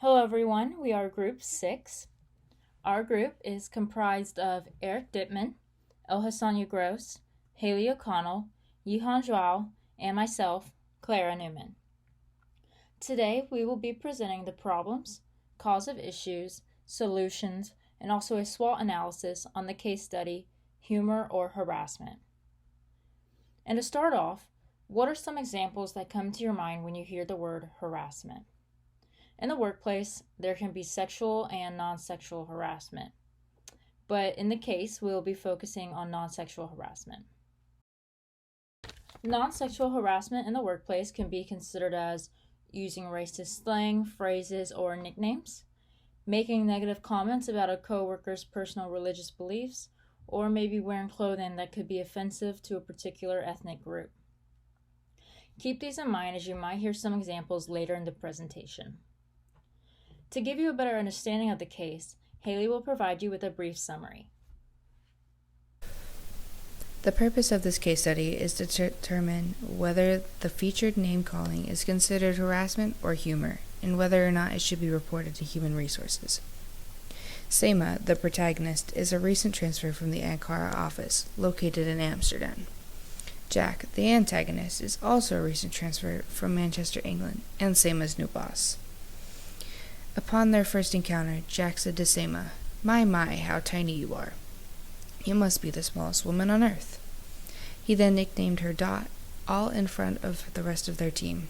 Hello everyone, we are Group 6. Our group is comprised of Eric Dittman, Elhassania Gross, Haley O'Connell, Yihan Zhao, and myself, Clara Newman. Today we will be presenting the problems, cause of issues, solutions, and also a SWOT analysis on the case study, Humor or Harassment. And to start off, what are some examples that come to your mind when you hear the word harassment? In the workplace, there can be sexual and non-sexual harassment. But in the case, we'll be focusing on non-sexual harassment. Non-sexual harassment in the workplace can be considered as using racist slang, phrases, or nicknames, making negative comments about a coworker's personal religious beliefs, or maybe wearing clothing that could be offensive to a particular ethnic group. Keep these in mind as you might hear some examples later in the presentation. To give you a better understanding of the case, Haley will provide you with a brief summary. The purpose of this case study is to determine whether the featured name-calling is considered harassment or humor, and whether or not it should be reported to Human Resources. Seema, the protagonist, is a recent transfer from the Ankara office, located in Amsterdam. Jack, the antagonist, is also a recent transfer from Manchester, England, and Seema's new boss. Upon their first encounter, Jack said to Seema, My, how tiny you are. You must be the smallest woman on earth. He then nicknamed her Dot, all in front of the rest of their team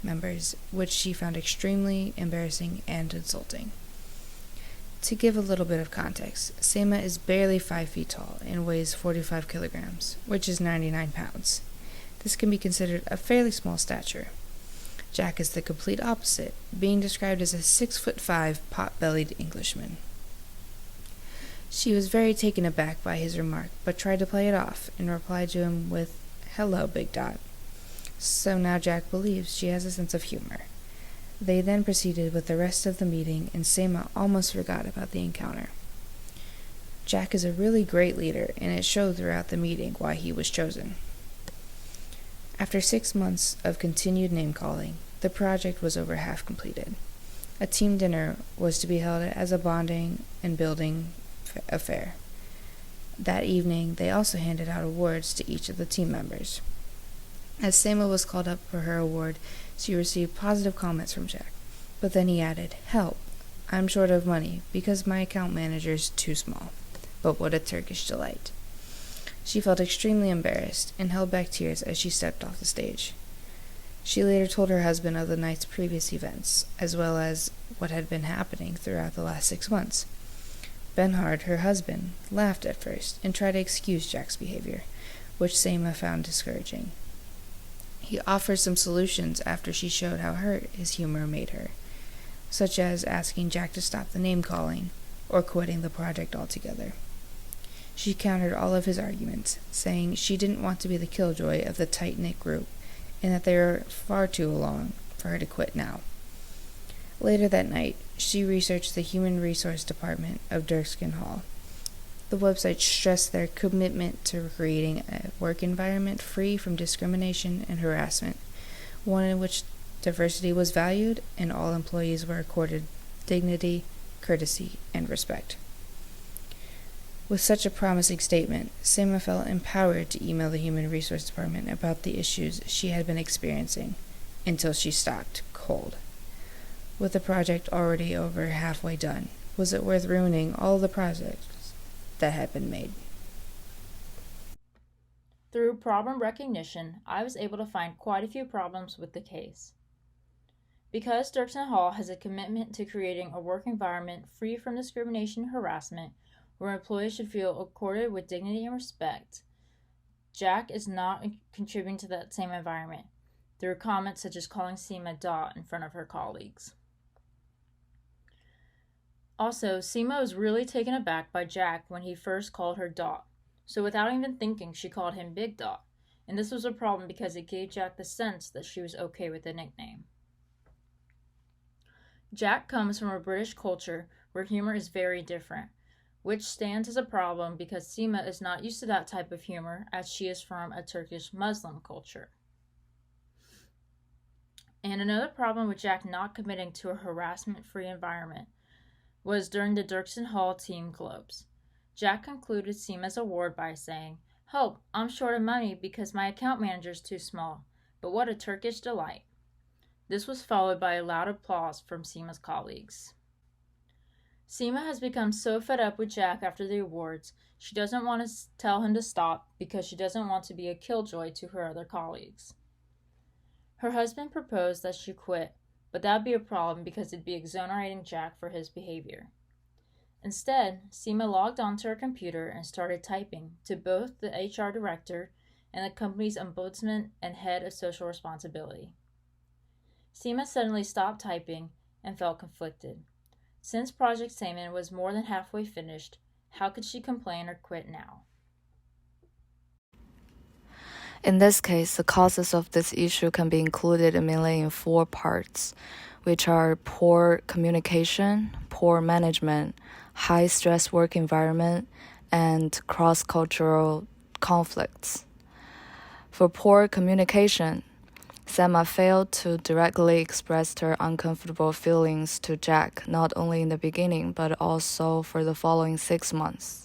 members, which she found extremely embarrassing and insulting. To give a little bit of context, Seema is barely 5 feet tall and weighs 45 kilograms, which is 99 pounds. This can be considered a fairly small stature. Jack is the complete opposite, being described as a 6'5" pot-bellied Englishman. She was very taken aback by his remark, but tried to play it off, and replied to him with, Hello, Big Dot. So now Jack believes she has a sense of humor. They then proceeded with the rest of the meeting, and Seema almost forgot about the encounter. Jack is a really great leader, and it showed throughout the meeting why he was chosen. After 6 months of continued name-calling, the project was over half completed. A team dinner was to be held as a bonding and building affair. That evening, they also handed out awards to each of the team members. As Seema was called up for her award, she received positive comments from Jack, but then he added, Help, I'm short of money because my account manager's too small. But what a Turkish delight. She felt extremely embarrassed and held back tears as she stepped off the stage. She later told her husband of the night's previous events, as well as what had been happening throughout the last 6 months. Benhard, her husband, laughed at first and tried to excuse Jack's behavior, which Seema found discouraging. He offered some solutions after she showed how hurt his humor made her, such as asking Jack to stop the name-calling or quitting the project altogether. She countered all of his arguments, saying she didn't want to be the killjoy of the tight-knit group, and that they were far too along for her to quit now. Later that night, she researched the Human Resource Department of Dirksen Hall. The website stressed their commitment to creating a work environment free from discrimination and harassment, one in which diversity was valued and all employees were accorded dignity, courtesy, and respect. With such a promising statement, Seema felt empowered to email the Human Resource Department about the issues she had been experiencing, until she stopped cold. With the project already over halfway done, was it worth ruining all the projects that had been made? Through problem recognition, I was able to find quite a few problems with the case. Because Dirksen Hall has a commitment to creating a work environment free from discrimination and harassment, where employees should feel accorded with dignity and respect, Jack is not contributing to that same environment through comments such as calling Seema Dot in front of her colleagues. Also, Seema was really taken aback by Jack when he first called her Dot, so without even thinking, she called him Big Dot, and this was a problem because it gave Jack the sense that she was okay with the nickname. Jack comes from a British culture where humor is very different, which stands as a problem because Seema is not used to that type of humor as she is from a Turkish Muslim culture. And another problem with Jack not committing to a harassment-free environment was during the Dirksen Hall team globes. Jack concluded Seema's award by saying, "Hope, I'm short of money because my account manager's too small, but what a Turkish delight." This was followed by a loud applause from Seema's colleagues. Seema has become so fed up with Jack after the awards, she doesn't want to tell him to stop because she doesn't want to be a killjoy to her other colleagues. Her husband proposed that she quit, but that would be a problem because it'd be exonerating Jack for his behavior. Instead, Seema logged onto her computer and started typing to both the HR director and the company's ombudsman and head of social responsibility. Seema suddenly stopped typing and felt conflicted. Since Project Saman was more than halfway finished, how could she complain or quit now? In this case, the causes of this issue can be included mainly in 4 parts, which are poor communication, poor management, high-stress work environment, and cross-cultural conflicts. For poor communication, Selma failed to directly express her uncomfortable feelings to Jack, not only in the beginning, but also for the following 6 months.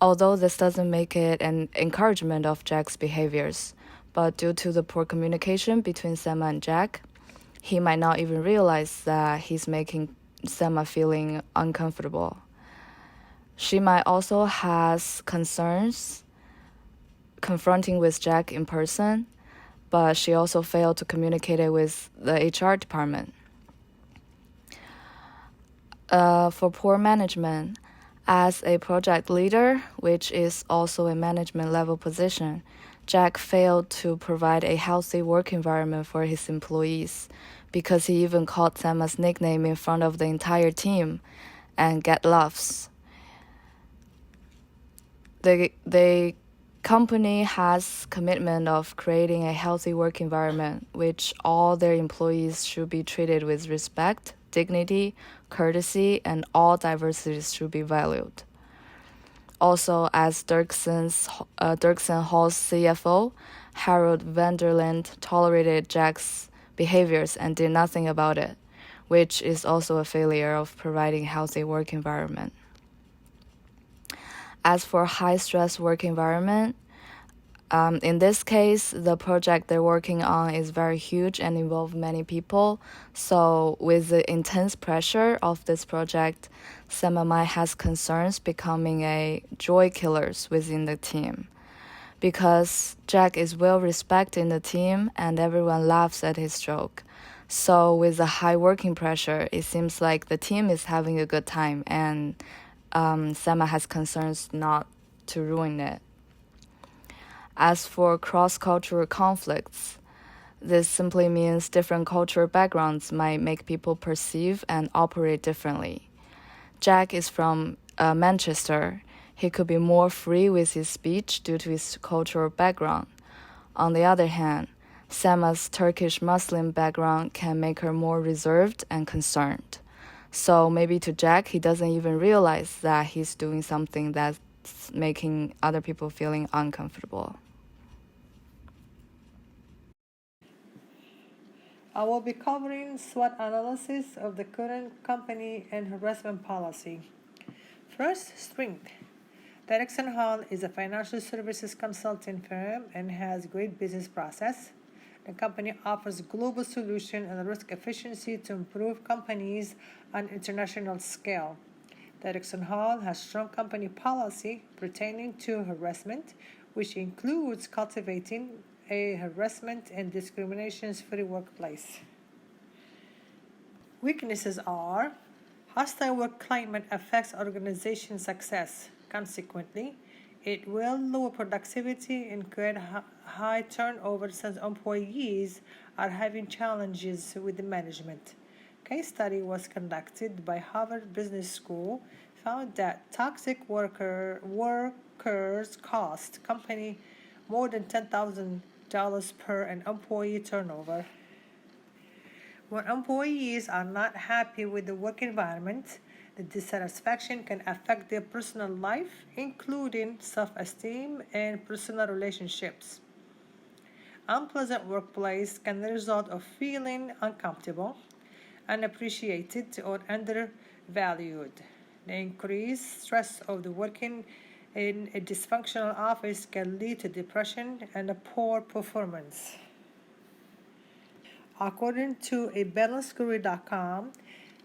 Although this doesn't make it an encouragement of Jack's behaviors, but due to the poor communication between Selma and Jack, he might not even realize that he's making Selma feeling uncomfortable. She might also has concerns confronting with Jack in person, but she also failed to communicate it with the HR department. For poor management, as a project leader, which is also a management level position, Jack failed to provide a healthy work environment for his employees because he even called Selma's nickname in front of the entire team and get laughs. The company has commitment of creating a healthy work environment, which all their employees should be treated with respect, dignity, courtesy, and all diversities should be valued. Also, as Dirksen Hall's CFO, Harold Vanderland tolerated Jack's behaviors and did nothing about it, which is also a failure of providing a healthy work environment. As for high-stress work environment, in this case, the project they're working on is very huge and involves many people. So with the intense pressure of this project, Selma has concerns becoming a joy killers within the team. Because Jack is well respected in the team and everyone laughs at his joke. So with the high working pressure, it seems like the team is having a good time and Selma has concerns not to ruin it. As for cross-cultural conflicts, this simply means different cultural backgrounds might make people perceive and operate differently. Jack is from Manchester. He could be more free with his speech due to his cultural background. On the other hand, Selma's Turkish Muslim background can make her more reserved and concerned. So maybe to Jack, he doesn't even realize that he's doing something that's making other people feeling uncomfortable. I will be covering SWOT analysis of the current company and harassment policy. First, strength. Dirksen Hall is a financial services consulting firm and has great business process. The company offers global solution and risk efficiency to improve companies on international scale. Dirksen Hall has strong company policy pertaining to harassment, which includes cultivating a harassment and discrimination-free workplace. Weaknesses are hostile work climate affects organization success. Consequently, it will lower productivity and create high turnover since employees are having challenges with the management. Case study was conducted by Harvard Business School found that toxic workers cost company more than $10,000 per an employee turnover. When employees are not happy with the work environment, the dissatisfaction can affect their personal life, including self-esteem and personal relationships. Unpleasant workplace can result of feeling uncomfortable, unappreciated, or undervalued. The increased stress of the working in a dysfunctional office can lead to depression and a poor performance. According to a balancecareer.com,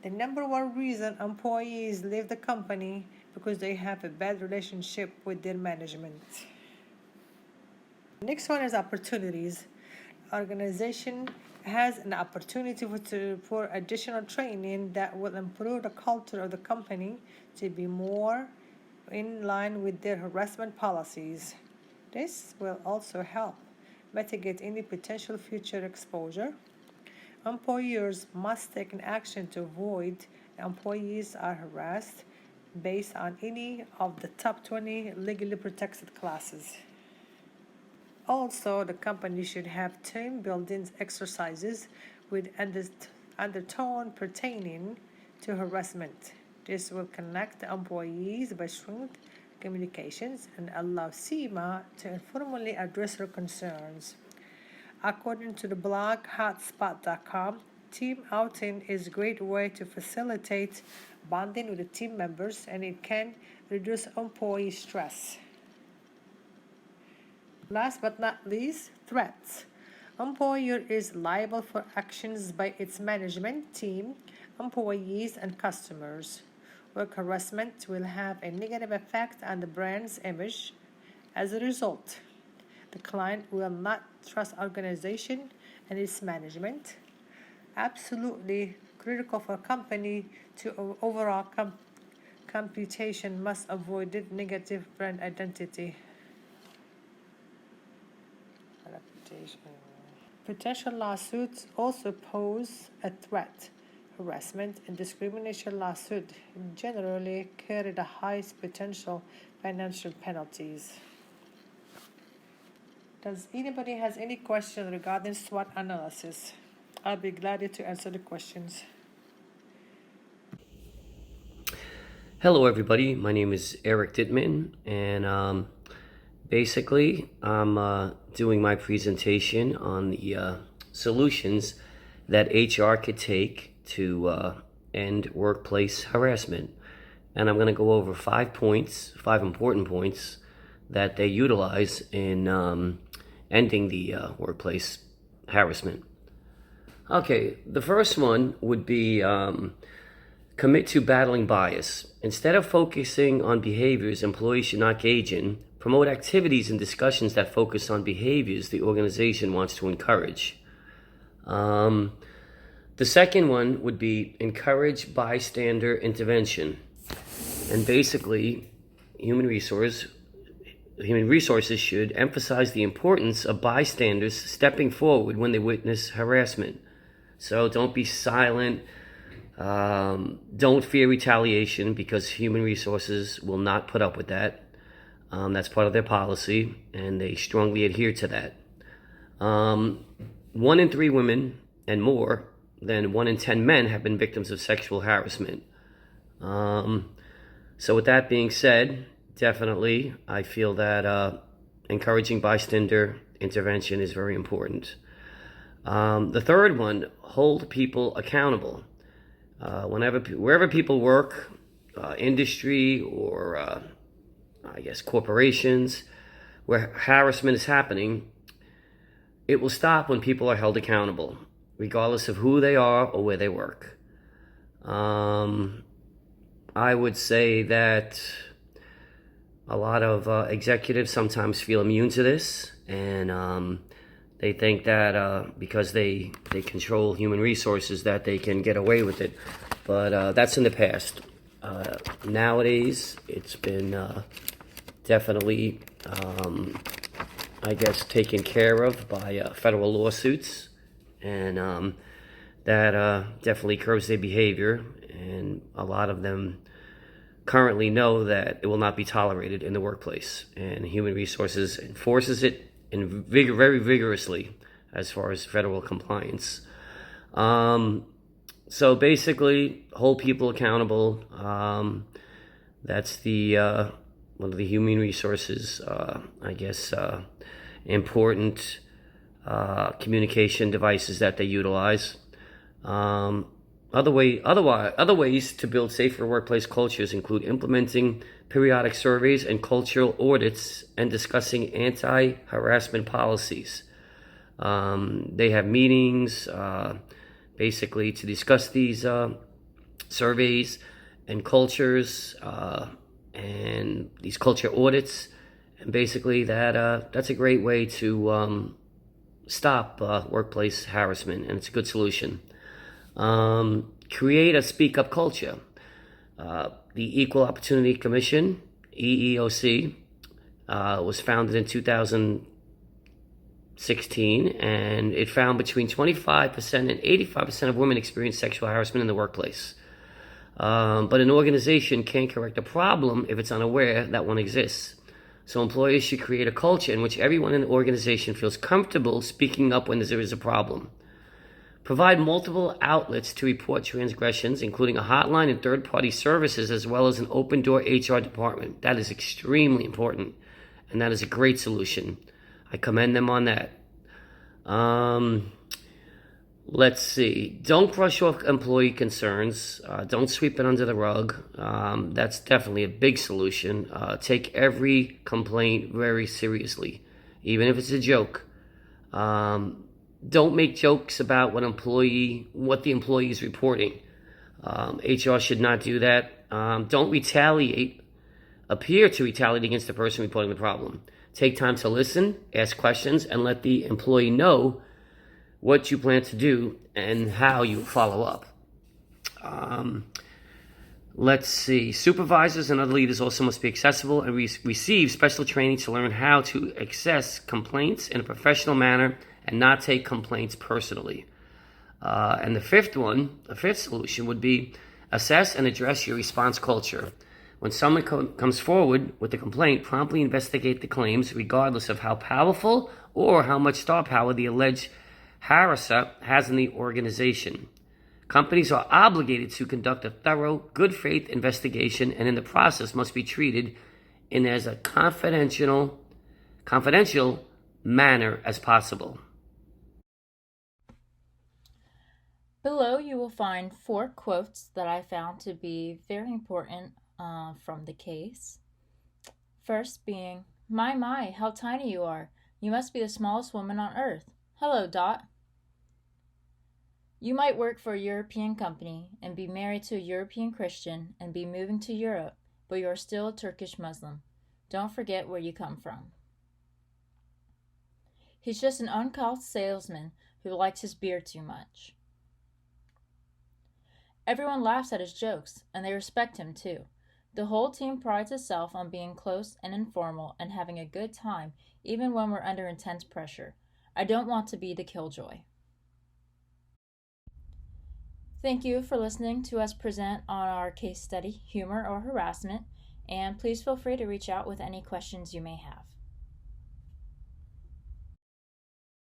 the number one reason employees leave the company because they have a bad relationship with their management. Next one is opportunities. Organization has an opportunity for additional training that will improve the culture of the company to be more in line with their harassment policies. This will also help mitigate any potential future exposure. Employers must take an action to avoid employees are harassed based on any of the top 20 legally protected classes. Also, the company should have team building exercises with undertone pertaining to harassment. This will connect the employees by strength communications and allow SEMA to informally address their concerns. According to the blog hotspot.com, team outing is a great way to facilitate bonding with the team members, and it can reduce employee stress. Last but not least, threats. Employer is liable for actions by its management team, employees, and customers. Work harassment will have a negative effect on the brand's image. As a result, the client will not trust organization and its management. Absolutely critical for a company to overall computation must avoid negative brand identity. Potential lawsuits also pose a threat. Harassment and discrimination lawsuits generally carry the highest potential financial penalties. Does anybody has any question regarding SWOT analysis? I'll be glad to answer the questions. Hello, everybody. My name is Eric Dittman, and basically, I'm doing my presentation on the solutions that HR could take to end workplace harassment. And I'm going to go over 5 important points that they utilize in ending the workplace harassment. Okay, the first one would be commit to battling bias. Instead of focusing on behaviors employees should not engage in, promote activities and discussions that focus on behaviors the organization wants to encourage. The second one would be encourage bystander intervention. And basically, human resources should emphasize the importance of bystanders stepping forward when they witness harassment. So don't be silent. Don't fear retaliation, because human resources will not put up with that. That's part of their policy, and they strongly adhere to that. 1 in 3 women and more than 1 in 10 men have been victims of sexual harassment. So with that being said, definitely I feel that encouraging bystander intervention is very important. The third one, hold people accountable. Wherever people work, industry or I guess corporations, where harassment is happening, it will stop when people are held accountable, regardless of who they are or where they work. I would say that a lot of executives sometimes feel immune to this, and they think that because they control human resources that they can get away with it. But that's in the past. Nowadays, it's been definitely, I guess, taken care of by federal lawsuits, and that definitely curbs their behavior, and a lot of them currently know that it will not be tolerated in the workplace, and human resources enforces it very vigorously as far as federal compliance. So basically, hold people accountable. That's the one of the human resources, I guess, important communication devices that they utilize. Other ways to build safer workplace cultures include implementing periodic surveys and cultural audits and discussing anti-harassment policies. They have meetings basically to discuss these surveys and cultures and these culture audits. And basically that's a great way to stop workplace harassment, and it's a good solution. Create a speak-up culture. The Equal Opportunity Commission, EEOC, was founded in 2016, and it found between 25% and 85% of women experience sexual harassment in the workplace. But an organization can't correct a problem if it's unaware that one exists. So employers should create a culture in which everyone in the organization feels comfortable speaking up when there is a problem. Provide multiple outlets to report transgressions, including a hotline and third-party services, as well as an open-door HR department. That is extremely important, and that is a great solution. I commend them on that. Let's see. Don't brush off employee concerns. Don't sweep it under the rug. That's definitely a big solution. Take every complaint very seriously, even if it's a joke. Don't make jokes about what the employee is reporting. HR should not do that. Don't appear to retaliate against the person reporting the problem. Take time to listen, ask questions, and let the employee know what you plan to do and how you follow up. Let's see. Supervisors and other leaders also must be accessible and receive special training to learn how to access complaints in a professional manner and not take complaints personally. And the fifth solution would be assess and address your response culture. When someone comes forward with a complaint, promptly investigate the claims regardless of how powerful or how much star power the alleged harasser has in the organization. Companies are obligated to conduct a thorough, good faith investigation, and in the process must be treated in as a confidential manner as possible. Below you will find 4 quotes that I found to be very important from the case. First being, my, how tiny you are. You must be the smallest woman on earth. Hello, Dot. You might work for a European company and be married to a European Christian and be moving to Europe, but you are still a Turkish Muslim. Don't forget where you come from. He's just an uncouth salesman who likes his beer too much. Everyone laughs at his jokes, and they respect him too. The whole team prides itself on being close and informal and having a good time, even when we're under intense pressure. I don't want to be the killjoy. Thank you for listening to us present on our case study, Humor or Harassment, and please feel free to reach out with any questions you may have.